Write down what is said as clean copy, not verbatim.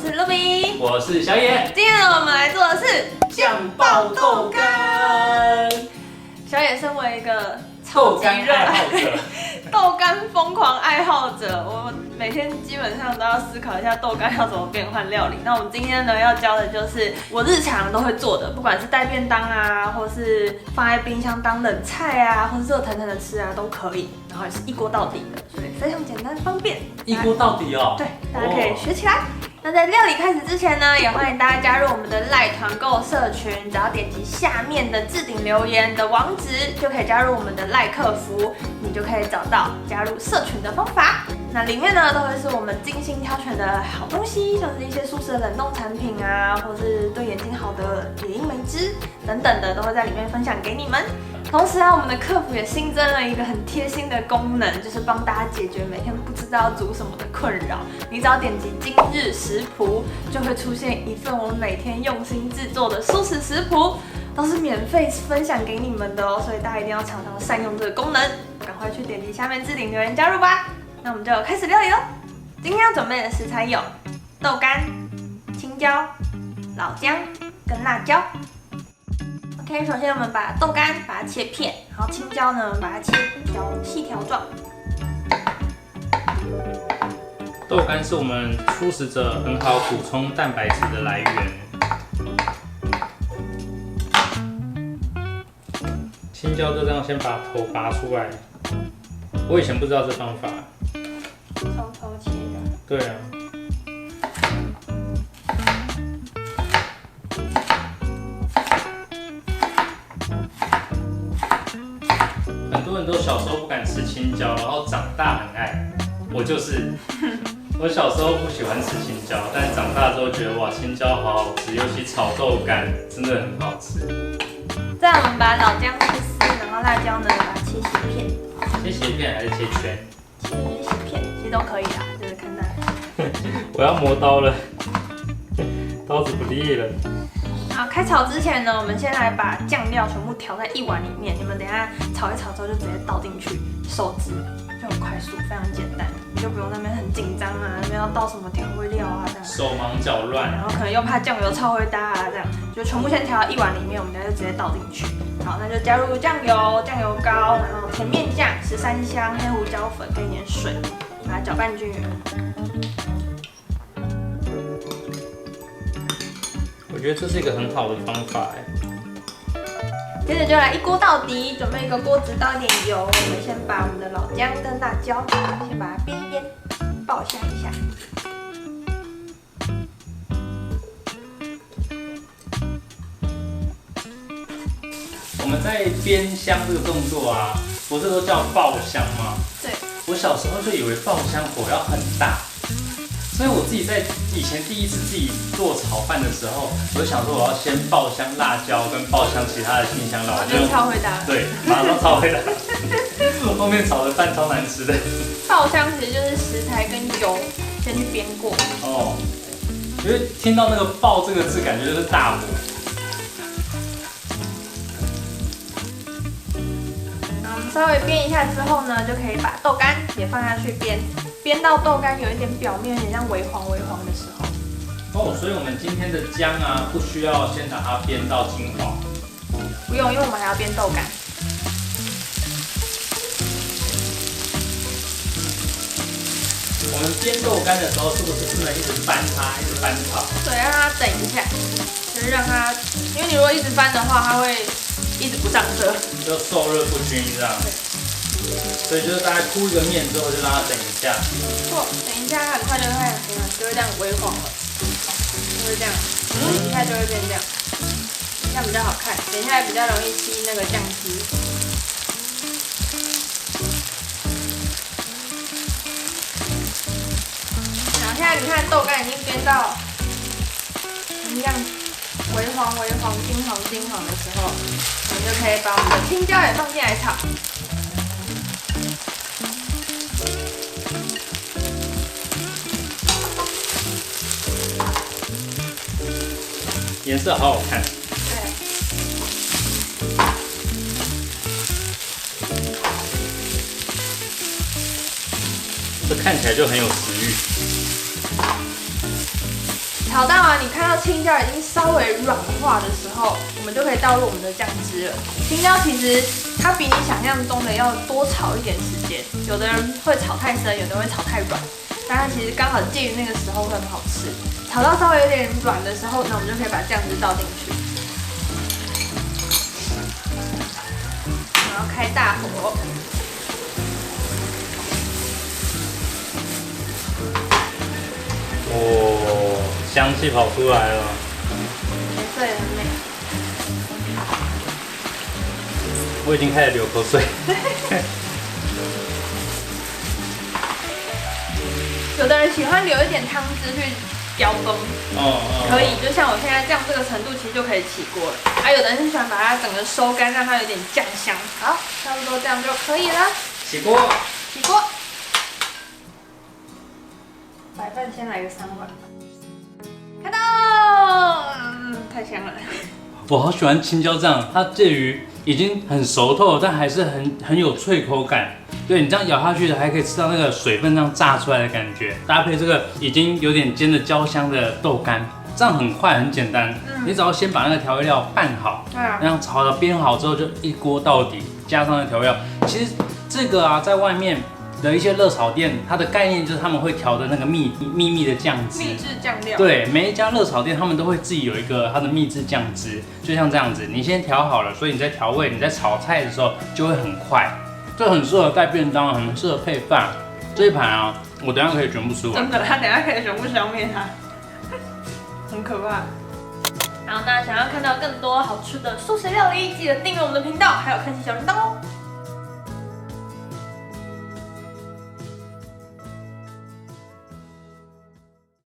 是露比，我是小野。今天呢，我们来做的是酱爆豆干。小野身为一个豆干爱好者，豆干疯狂爱好者，我每天基本上都要思考一下豆干要怎么变换料理。那我们今天呢要教的就是我日常都会做的，不管是带便当啊，或是放在冰箱当冷菜啊，或是热腾腾的吃啊都可以。然后也是一锅到底的，所以非常简单方便。一锅到底哦。对，大家可以学起来。那在料理开始之前呢，也欢迎大家加入我们的赖团购社群，只要点击下面的置顶留言的网址，就可以加入我们的赖客服，你就可以找到加入社群的方法。那里面呢，都会是我们精心挑选的好东西，像是一些素食的冷冻产品啊，或是对眼睛好的野樱梅汁等等的，都会在里面分享给你们。同时啊，我们的客服也新增了一个很贴心的功能，就是帮大家解决每天不知道要煮什么的困扰。你只要点击今日食谱，就会出现一份我们每天用心制作的素食食谱，都是免费分享给你们的哦。所以大家一定要常常善用这个功能，赶快去点击下面置顶留言加入吧。那我们就开始料理喽。今天要准备的食材有豆干、青椒、老姜跟辣椒。OK， 首先我们把豆干把它切片，然后青椒呢把它切细条状。豆干是我们初食者很好补充蛋白质的来源。青椒就这样先把头拔出来。我以前不知道这方法。从头切的。对啊。很多人都小时候不敢吃青椒，然后长大很爱。我就是，我小时候不喜欢吃青椒，但是长大之后觉得哇，青椒好好吃，尤其炒豆干真的很好吃。再来我们把老姜切丝，然后辣椒呢把它切斜片。切斜片还是切圈？切斜片其实都可以啦，就是看大家。我要磨刀了，刀子不利了。好，开炒之前呢，我们先来把酱料全部调在一碗里面。你们等一下炒一炒之后就直接倒进去，手指就很快速，非常简单，你就不用那边很紧张啊，那边要倒什么调味料啊这样。手忙脚乱，然后可能又怕酱油超会搭啊这样，就全部先调到一碗里面，我们等一下就直接倒进去。好，那就加入酱油、酱油膏，然后甜面酱、13香、黑胡椒粉跟一点水，把它搅拌均匀。我觉得这是一个很好的方法哎。接着就来一锅到底，准备一个锅子，倒一点油。我们先把我们的老姜跟辣椒，先把它煸一煸，爆香一下。我们在煸香这个动作啊，不是都叫爆香吗？对。我小时候就以为爆香火要很大。所以我自己在以前第一次自己做炒饭的时候，我就想说我要先爆香辣椒跟爆香其他的辛香料，我就超会搭。对，马上超会搭。后面炒的饭超难吃的。爆香其实就是食材跟油先去煸过。哦。因为听到那个爆这个字，感觉就是大火。然后我们稍微煸一下之后呢，就可以把豆干也放下去煸。煸到豆干有一点表面有点像微黄的时候，哦，所以我们今天的姜啊，不需要先把它煸到金黄，不用，因为我们还要煸豆干。我们煸豆干的时候，是不是不能一直翻它，一直翻炒？对，让它等一下，就是让它，因为你如果一直翻的话，它会一直不上色，就受热不均这样。所以就是大概铺一个面之后，就让它等一下。错，等一下它很快就会这样微黄了，就会这样，一下就会变这样，这样比较好看，等一下比较容易吸那个酱汁。然后现在你看豆干已经煸到这样微黄、金黄的时候，我们就可以把我们的青椒也放进来炒。颜色好好看。对。这看起来就很有食欲。炒到啊，你看到青椒已经稍微软化的时候，我们就可以倒入我们的酱汁了。青椒其实它比你想象中的要多炒一点时间，有的人会炒太深，有的人会炒太软，但它其实刚好介于那个时候会很好吃。炒到稍微有点软的时候呢，我们就可以把酱汁倒进去，然后开大火。哦，香气跑出来了，颜色也很美。我已经开始流口水。有的人喜欢留一点汤汁去浇崩，可以，就像我现在这样这个程度，其实就可以起锅了。有的人是喜欢把它整个收干，让它有点酱香。好，差不多这样就可以了。起锅，起锅。白饭先来个3碗。看到，太香了。我好喜欢青椒这样，它介于已经很熟透，但还是很有脆口感。对你这样咬下去，还可以吃到那个水分这样炸出来的感觉，搭配这个已经有点煎的焦香的豆干，这样很快很简单。你只要先把那个调味料拌好，然后炒的煸好之后，就一锅到底，加上那调味料。其实这个啊，在外面的一些热炒店，它的概念就是他们会调的那个秘密的酱汁，秘制酱料。对，每一家热炒店他们都会自己有一个它的秘制酱汁，就像这样子，你先调好了，所以你在调味，你在炒菜的时候就会很快。这很适合带便当，很适合配饭。这一盘啊，我等一下可以全部吃完。真的，他等一下可以全部消灭它，很可怕。好，那想要看到更多好吃的素食料理，记得订阅我们的频道，还有开启小铃铛哦。